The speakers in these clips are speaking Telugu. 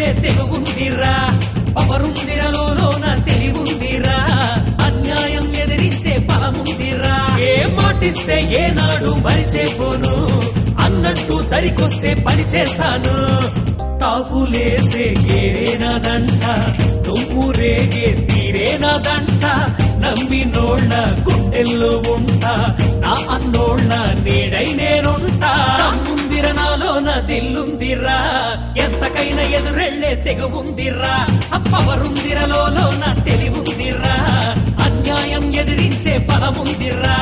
ఎదురెళ్లే తెగుందిరా పవరుందిరలోన తెలివుందిరా అన్యాయం ఎదిరించే బలముందిరా ఏ మాటిస్తే ఏనాడు మరిచేపోను అన్నట్టు దరికొస్తే పని చేస్తాను తాపులేసే గేరేనాదంట తుమ్మురేగే తీరేనాదంట నమ్మినోళ్ళ గుండెల్లో ఉంటా నా అన్నోళ్ళ నీడై నేనుంటా ముందిర నాలోన దిల్లుందిరా ఎంతకైనా ఎదురెళ్లే తెగుందిరా పవరుందిరలోన తెలివుందిరా అన్యాయం ఎదిరించే బలముందిరా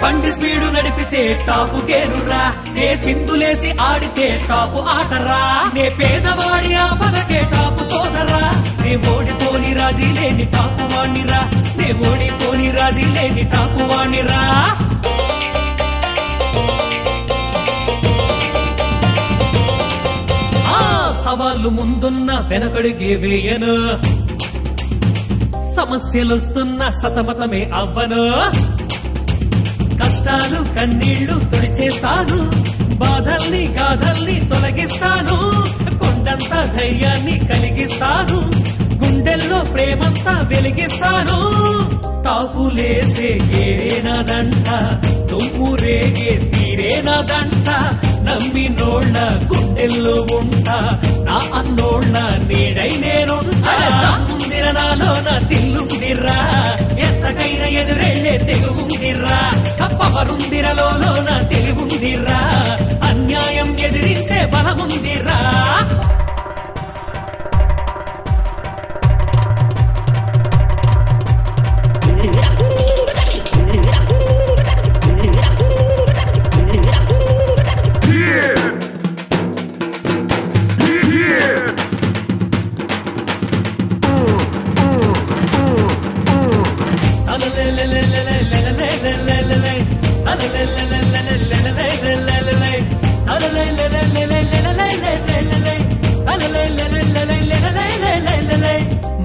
బండి స్పీడు నడిపితే టాపు గేరురా నే చిందులేసి ఆడితే టాపు ఆటరా నే పేదవాడి ఆపదకే టాపు సోదరా నే ఓడిపోని రాజీ లేని టాపు వాణిరా నే ఓడిపోని రాజీ లేని టాపు వాణిరా సవాళ్ళు ముందున్న వెనకడుగే వేయను సమస్యలొస్తున్న సతమతమే అవ్వను కష్టాలు కన్నీళ్లు తుడిచేస్తాను బాధల్ని గాథల్ని తొలగిస్తాను కొండంత ధైర్యాన్ని కలిగిస్తాను గుండెల్లో ప్రేమంతా వెలిగిస్తాను తాపులేసే గేరేనాదంట తుమ్మురేగే తీరేనాదంట నమ్మినోళ్ళ గుండెల్లో ఉంటా నా అన్నోళ్ళ నీడై నేనుంటా ముందిర నాలోన తిల్లుందిరా ఎంతకైనా ఎదురెళ్లే తెగుందిరా పవరుందిరలోన తెలివుందిరా అన్యాయం ఎదిరించే బలముందిరా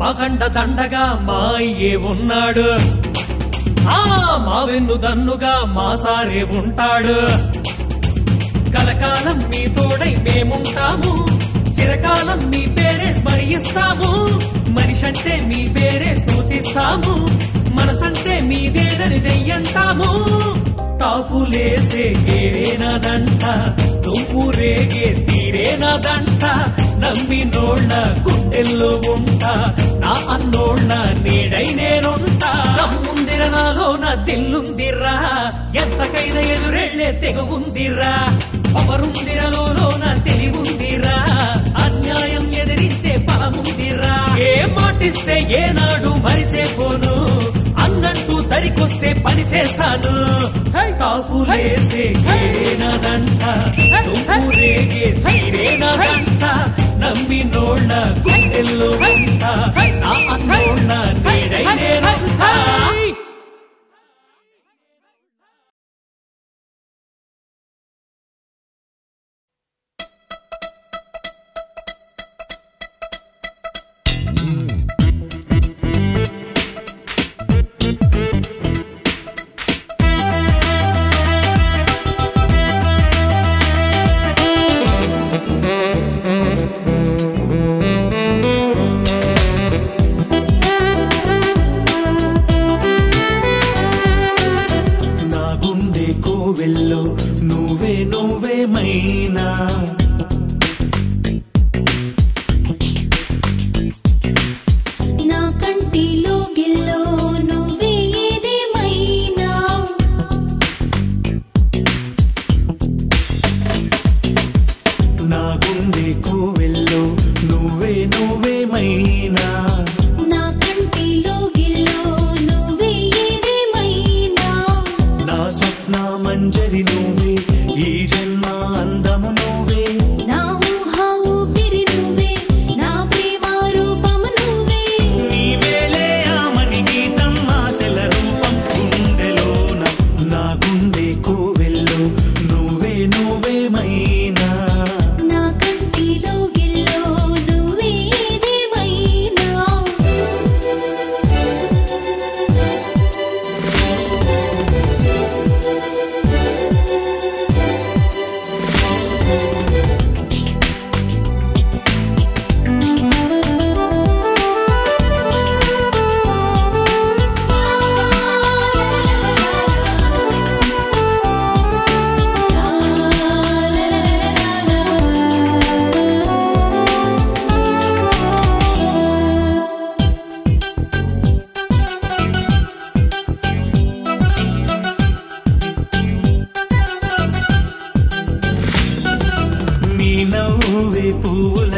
మగండ దండగా మా అయ్యే ఉన్నాడు మా వెన్ను దన్నుగా మా సారే ఉంటాడు కలకాలం మీ తోడై మేముంటాము చిరకాలం మీ పేరే స్మరిస్తాము మనిషంటే మీ పేరే సూచిస్తాము మనసంటే మీదేదని చెయ్యంటాము తాపులేసే గేరేనాదంట తుమ్మురేగే తీరేనాదంట నమ్మినోళ్ళ గుండెల్లో ఉంటా నా అన్నోళ్ళ నీడై నేనుంటా ముందిర నాలోన దిల్లుందిరా ఎంతకైనా ఎదురెళ్లే తెగుందిరా పవరుందిరలోన తెలివుందిరా అన్యాయం ఎదిరించే బలముందిరా ఏ మాటిస్తే ఏనాడు మరిచేపోను అన్నట్టు దరికొస్తే పని చేస్తాను తాపులేసే గేరేనాదంట తుమ్మురేగే తీరేనాదంట నమ్మినోళ్ళ గుండెల్లో ఉంటా నా అన్నోళ్ళ నీడై నేనుంటా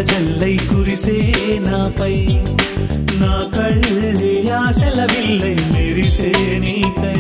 జల్లై కురిసే నాపై నా కళ్ళే ఆశల విల్లై మెరిసే నీకై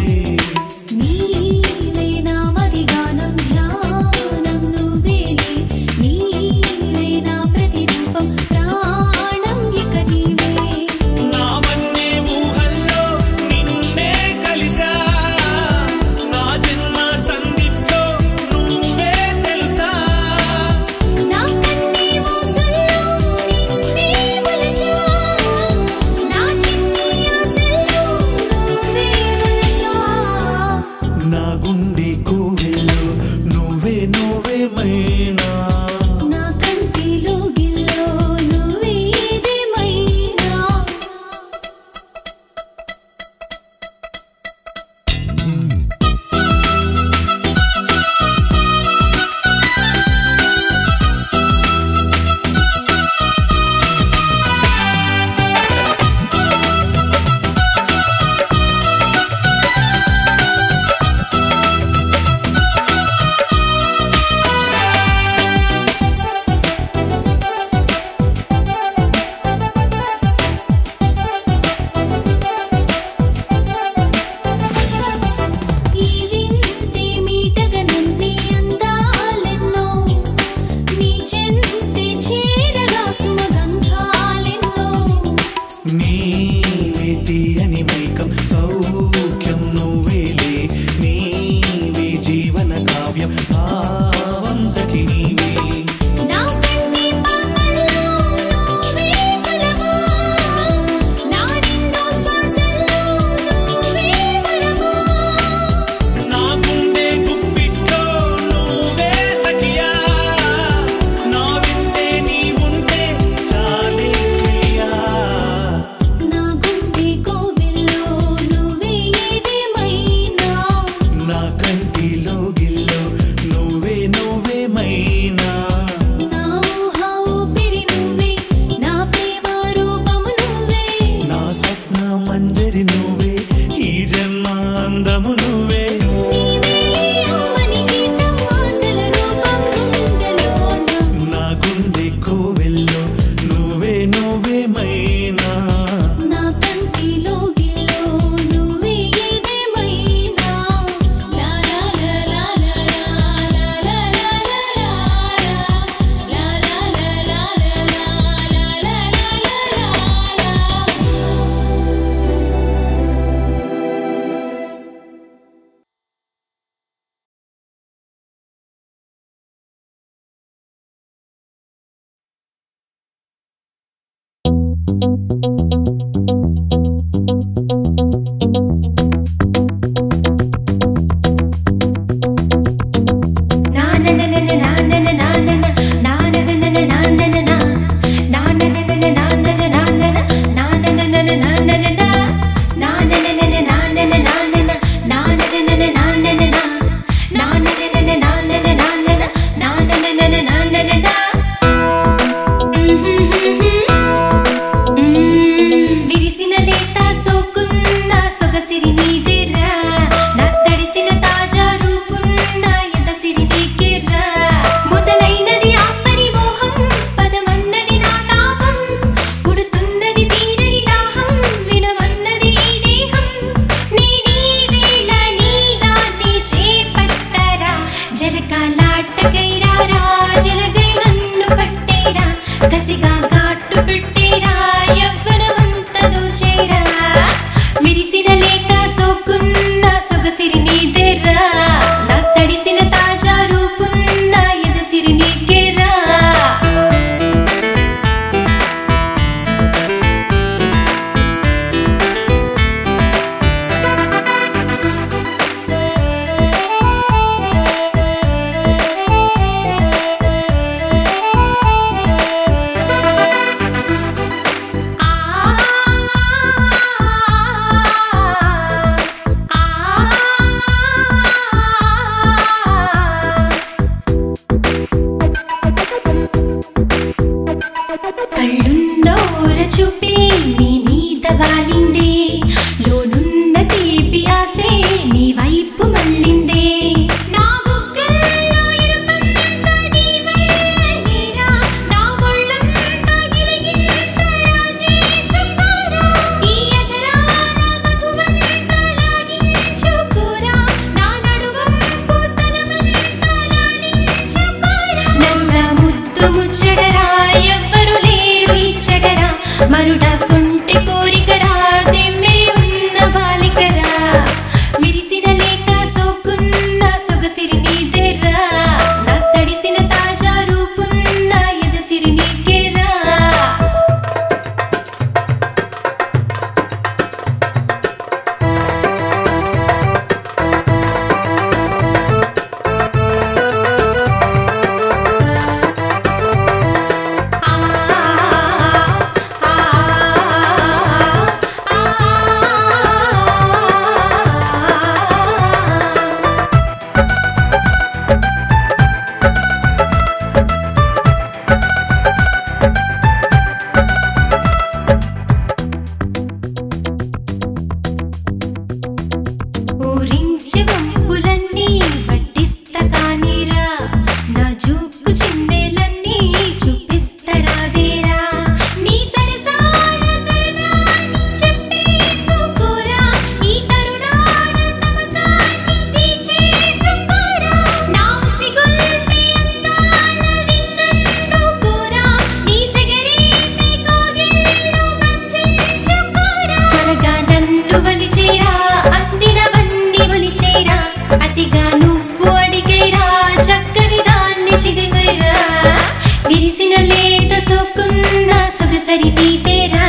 सरी दी तेरा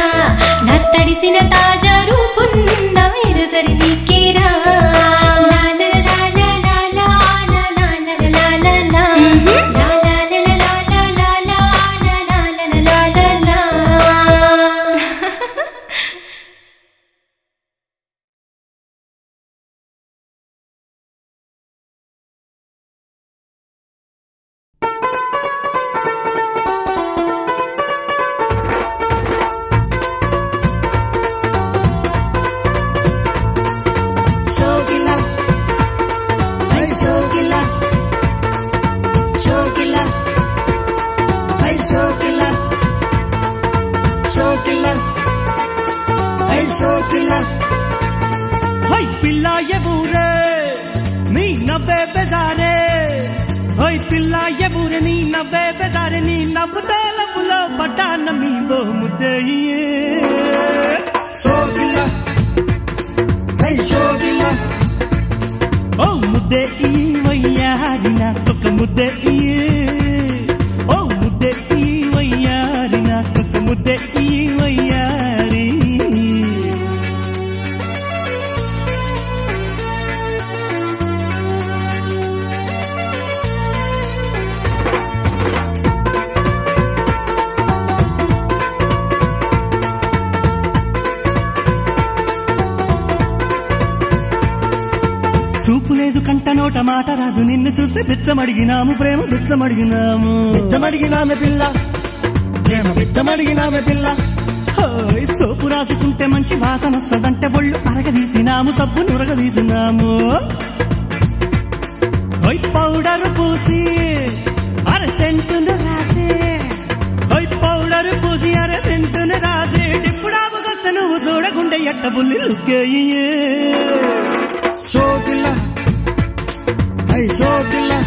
ना तड़िसिन ताजा रूपुन्न मेरा सरी नीकेरा ला ला ला ला ला ला ला ला ला ला ला ला पिल्ला ये बूरे नी नब्बे बेजारे होय पिल्ला ये बूरे नी नब्बे बेजारे नी नब्बे लबुलो बड़ा नमी वो मुद्दे ये शोगिला hey शोगिला ओ मुद्दे ये वैयारिना तुक मुद्दे ये ओ मुद्दे ये वैयारिना तुक मुद्दे ये वैयारी చూపు లేదు కంట నోట మాట రాదు నిన్ను చూస్తే బిచ్చమడిగినాము ప్రేమ బిచ్చమడిగినాము బిచ్చమడిగినామే పిల్ల ప్రేమ బిచ్చమడిగినామే పిల్ల హోయ్ సోపు రాసుకుంటే మంచి వాసన వస్తదంటే బొళ్ళు అరగదీసినాము సబ్బు నురగదీసినాము హోయ్ పౌడర్ పూసి అరసెంటును రాసి హోయ్ పౌడర్ పూసి అరసెంటును రాసి డిప్పుడాపు కొత్త నువ్వు చూడకుండే ఎట్ట బుల్లి లుక్కేయే शोगिला hey शोगिला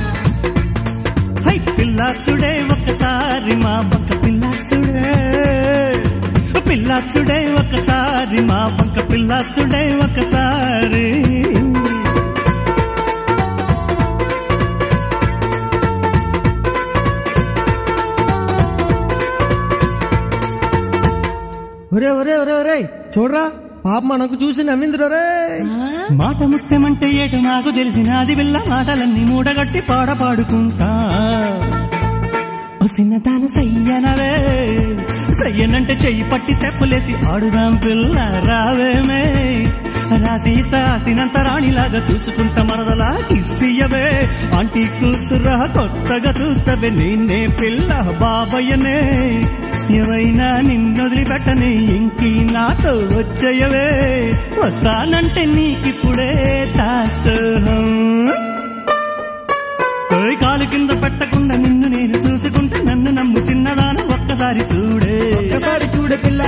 hey पिल्ला चुडे ఒకసారి మా పక్క పిల్ల चुडे ఒకసారి మా పక్క పిల్ల चुडे ఒకసారి ఒరే ఒరే ఒరే ఒరే చూడరా పాప మనకు చూసి నవ్విందిరో రే మాట ముఖ్యమంటే ఏటు నాకు తెలిసినది పిల్ల మాటలన్నీ మూడగట్టి పాడుకుంటా చిన్నదాన సయ్యనవే సయ్యనంటే చెయ్యి పట్టి స్టెప్పులేసి ఆడుదాం పిల్ల రావేమే రాసి తినంత రాణిలాగా చూసుకుంటా మరదలా కిస్సియవే ఆంటీ కూతురా కొత్తగా చూస్తవే నేనే పిల్ల బాబయ్యనే ఎవైనా నిన్నొదిలిపెట్టని ఇంకి నాతో వచ్చేయవే వస్తానంటే నీకిప్పుడే దాసోహం కాలు కింద పెట్టకుండా నిన్ను నేను చూసుకుంటే నన్ను నమ్ము చిన్నదాన ఒక్కసారి చూడే పిల్ల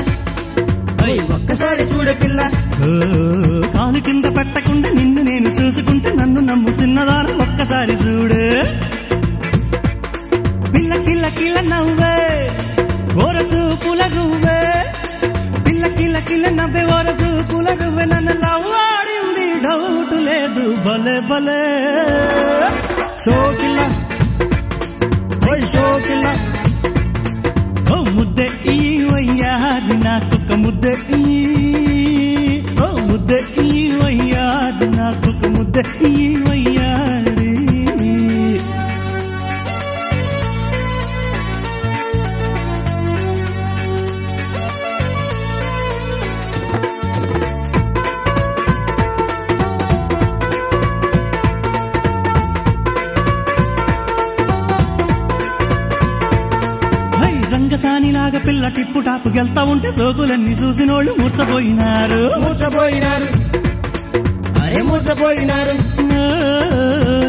ఒక్కసారి చూడే పిల్ల కాలు కింద పెట్టకుండా నిన్ను నేను చూసుకుంటే నన్ను నమ్ము చిన్నదాన ఒక్కసారి చూడే పిల్ల కిల్ల కిల్ల నవ్వే ఓర చూపుల నువ్వే పిల్ల కిల్ల కిల్ల నవ్వే ఓర చూపుల నువ్వే నన్ను నవ్వాడింది డౌట్ లేదు భలే భలే షోకిల్ల ఓయ్ షోకిల్ల ఓ ముద్దే ఈ వయ్యారి నాకొక ముద్దే ఈ ఓ ముద్దే ఈ వయ్యారి నాకొక ముద్దే ఈ వయ్యారి రంగసానిలాగా పిల్ల టిప్పు టాపు గెల్తా ఉంటే సోకులన్నీ చూసినోళ్ళు మూర్చపోయినారు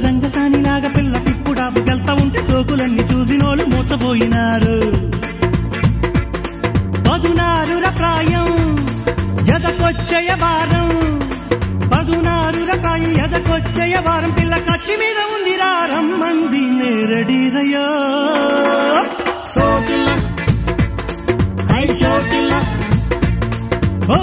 రంగసానిలాగా పిల్ల టిప్పు టాపు గెల్తా ఉంటే సోకులన్నీ చూసినోళ్ళు మూర్చపోయినారు పదునారుల ప్రాయం ఎదకొచ్చయ వారం పదునారుల ప్రాయం ఎదకొచ్చయ వారం పిల్ల కచ్చి మీద ఉంది రమ్మంది నేరడీరయో షోకిల్ల హై షోకిల్ల ఓ